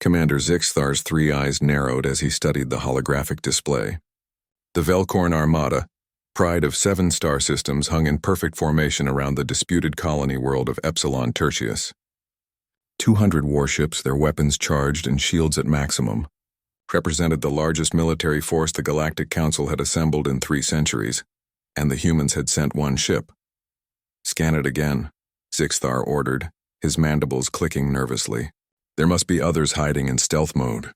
Commander Zixthar's three eyes narrowed as he studied the holographic display. The Velkorn Armada, pride of 7 star systems, hung in perfect formation around the disputed colony world of Epsilon Tertius. 200 warships, their weapons charged and shields at maximum, represented the largest military force the Galactic Council had assembled in 3 centuries, and the humans had sent 1 ship. "Scan it again," Zixthar ordered, his mandibles clicking nervously. There must be others hiding in stealth mode.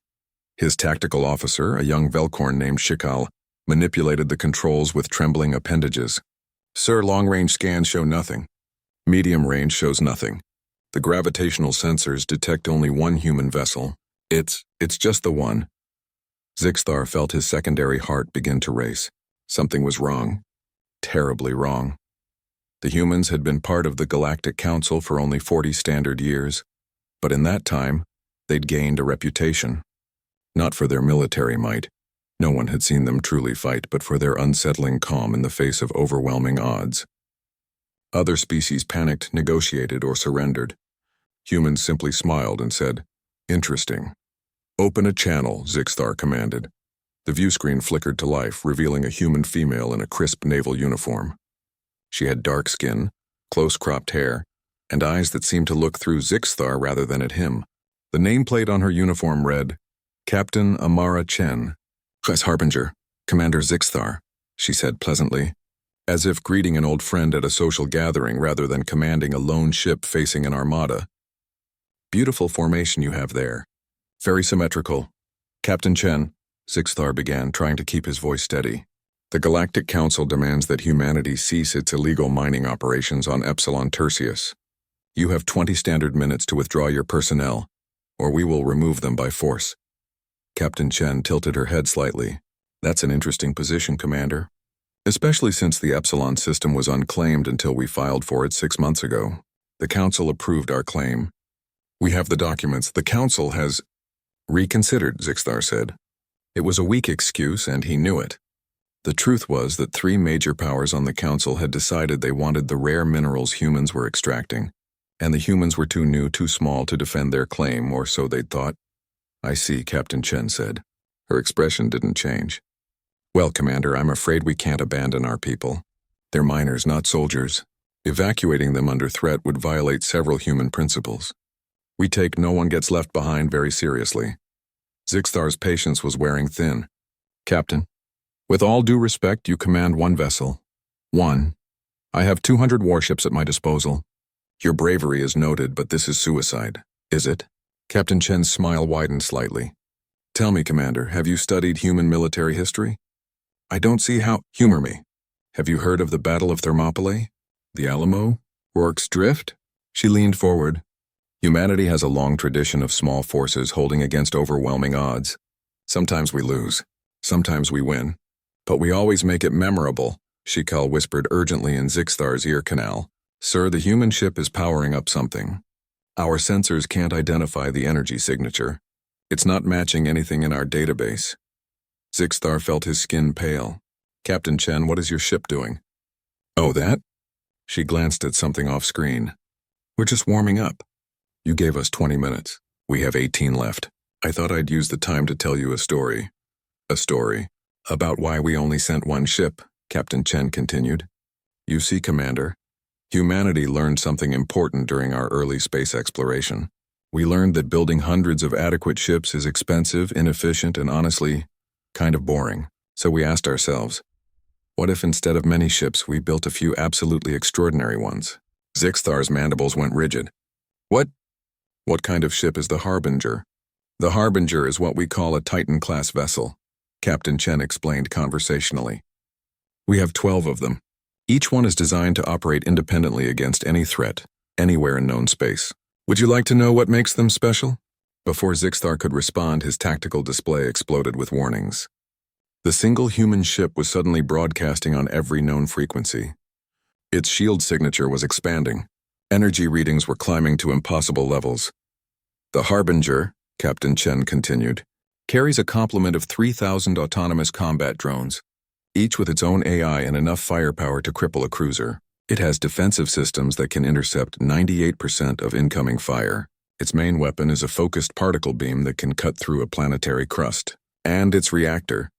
His tactical officer, a young Velkorn named Shikal, manipulated the controls with trembling appendages. "Sir, long-range scans show nothing. Medium range shows nothing. The gravitational sensors detect only 1 human vessel. It's just the one." Zixthar felt his secondary heart begin to race. Something was wrong. Terribly wrong. The humans had been part of the Galactic Council for only 40 standard years, but in that time, they'd gained a reputation. Not for their military might. No one had seen them truly fight, but for their unsettling calm in the face of overwhelming odds. Other species panicked, negotiated, or surrendered. Humans simply smiled and said, "Interesting." "Open a channel," Zixthar commanded. The view screen flickered to life, revealing a human female in a crisp naval uniform. She had dark skin, close-cropped hair, and eyes that seemed to look through Zixthar rather than at him. The nameplate on her uniform read, "Captain Amara Chen." "As Harbinger, Commander Zixthar," she said pleasantly, as if greeting an old friend at a social gathering rather than commanding a lone ship facing an armada. "Beautiful formation you have there. Very symmetrical. Captain Chen," Zixthar began, trying to keep his voice steady. "The Galactic Council demands that humanity cease its illegal mining operations on Epsilon Tertius. You have 20 standard minutes to withdraw your personnel, or we will remove them by force." Captain Chen tilted her head slightly. "That's an interesting position, Commander. Especially since the Epsilon system was unclaimed until we filed for it 6 months ago. The Council approved our claim. We have the documents. The Council has reconsidered," Zixthar said. It was a weak excuse, and he knew it. The truth was that 3 major powers on the Council had decided they wanted the rare minerals humans were extracting, and the humans were too new, too small to defend their claim, or so they'd thought. "I see," Captain Chen said. Her expression didn't change. "Well, Commander, I'm afraid we can't abandon our people. They're miners, not soldiers. Evacuating them under threat would violate several human principles. We take no one gets left behind very seriously." Zixthar's patience was wearing thin. "Captain, with all due respect, you command 1 vessel. 1. I have 200 warships at my disposal. Your bravery is noted, but this is suicide. Is it?" Captain Chen's smile widened slightly. "Tell me, Commander, have you studied human military history? I don't see how. Humor me. Have you heard of the Battle of Thermopylae? The Alamo? Orcs Drift?" She leaned forward. "Humanity has a long tradition of small forces holding against overwhelming odds. Sometimes we lose. Sometimes we win. But we always make it memorable," Shikal whispered urgently in Zixthar's ear canal. "Sir, the human ship is powering up something. Our sensors can't identify the energy signature. It's not matching anything in our database." Zixthar felt his skin pale. "Captain Chen, what is your ship doing?" "Oh, that?" She glanced at something off-screen. "We're just warming up. You gave us 20 minutes. We have 18 left. I thought I'd use the time to tell you a story." "A story? About why we only sent 1 ship," Captain Chen continued. "You see, Commander, humanity learned something important during our early space exploration. We learned that building hundreds of adequate ships is expensive, inefficient, and honestly, kind of boring. So we asked ourselves, what if instead of many ships, we built a few absolutely extraordinary ones?" Zixthar's mandibles went rigid. What kind of ship is the Harbinger?" "The Harbinger is what we call a Titan-class vessel," Captain Chen explained conversationally. "We have 12 of them. Each one is designed to operate independently against any threat, anywhere in known space. Would you like to know what makes them special?" Before Zixthar could respond, his tactical display exploded with warnings. The single human ship was suddenly broadcasting on every known frequency. Its shield signature was expanding. Energy readings were climbing to impossible levels. "The Harbinger," Captain Chen continued, "carries a complement of 3,000 autonomous combat drones, each with its own AI and enough firepower to cripple a cruiser. It has defensive systems that can intercept 98% of incoming fire. Its main weapon is a focused particle beam that can cut through a planetary crust. And its reactor.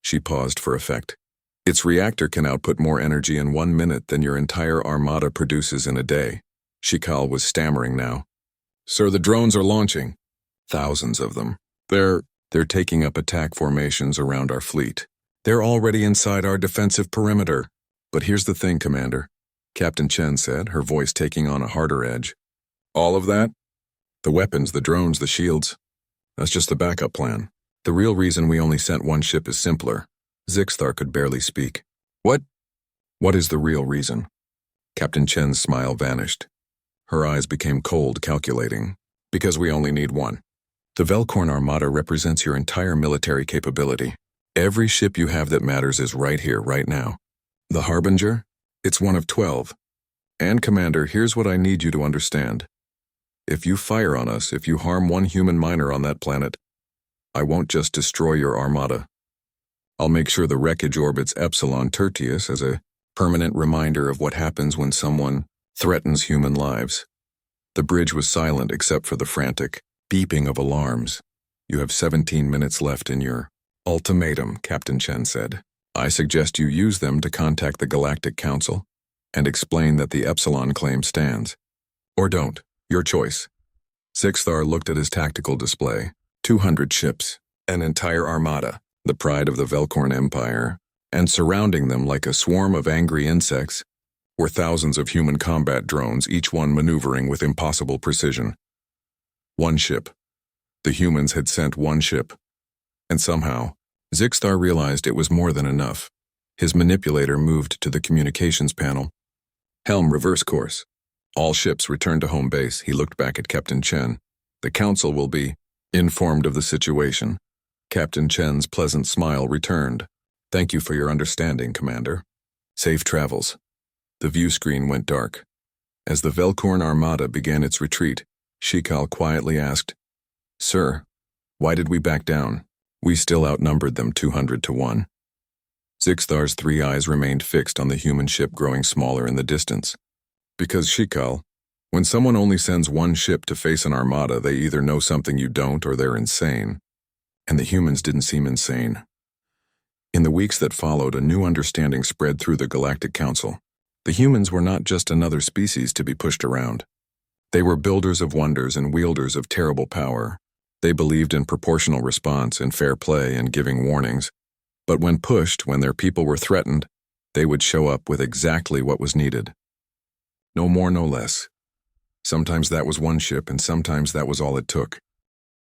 She paused for effect. Its reactor can output more energy in 1 minute than your entire armada produces in a day. Shikal was stammering now. Sir, the drones are launching. Thousands of them. They're taking up attack formations around our fleet. They're already inside our defensive perimeter. But here's the thing, Commander, Captain Chen said, her voice taking on a harder edge. All of that? The weapons, the drones, the shields. That's just the backup plan. The real reason we only sent one ship is simpler. Zixthar could barely speak. What? What is the real reason? Captain Chen's smile vanished. Her eyes became cold, calculating. Because we only need one. The Velkorn Armada represents your entire military capability. Every ship you have that matters is right here, right now. The Harbinger? It's one of 12. And Commander, here's what I need you to understand. If you fire on us, if you harm one human miner on that planet, I won't just destroy your armada. I'll make sure the wreckage orbits Epsilon Tertius as a permanent reminder of what happens when someone threatens human lives. The bridge was silent except for the frantic beeping of alarms. You have 17 minutes left in your ultimatum, Captain Chen said. I suggest you use them to contact the Galactic Council and explain that the Epsilon claim stands. Or don't. Your choice. Zixthar looked at his tactical display. 200 ships, an entire armada, the pride of the Velkorn Empire, and surrounding them like a swarm of angry insects were thousands of human combat drones, each one maneuvering with impossible precision. One ship. The humans had sent one ship. And somehow, Zixthar realized it was more than enough. His manipulator moved to the communications panel. Helm, reverse course. All ships return to home base. He looked back at Captain Chen. The Council will be informed of the situation. Captain Chen's pleasant smile returned. Thank you for your understanding, Commander. Safe travels. The view screen went dark. As the Velkorn Armada began its retreat, Shikal quietly asked, Sir, why did we back down? We still outnumbered them 200 to 1. Zixthar's 3 eyes remained fixed on the human ship growing smaller in the distance. Because Shikal, when someone only sends one ship to face an armada, they either know something you don't or they're insane. And the humans didn't seem insane. In the weeks that followed, a new understanding spread through the Galactic Council. The humans were not just another species to be pushed around. They were builders of wonders and wielders of terrible power. They believed in proportional response and fair play and giving warnings. But when pushed, when their people were threatened, they would show up with exactly what was needed. No more, no less. Sometimes that was one ship, and sometimes that was all it took.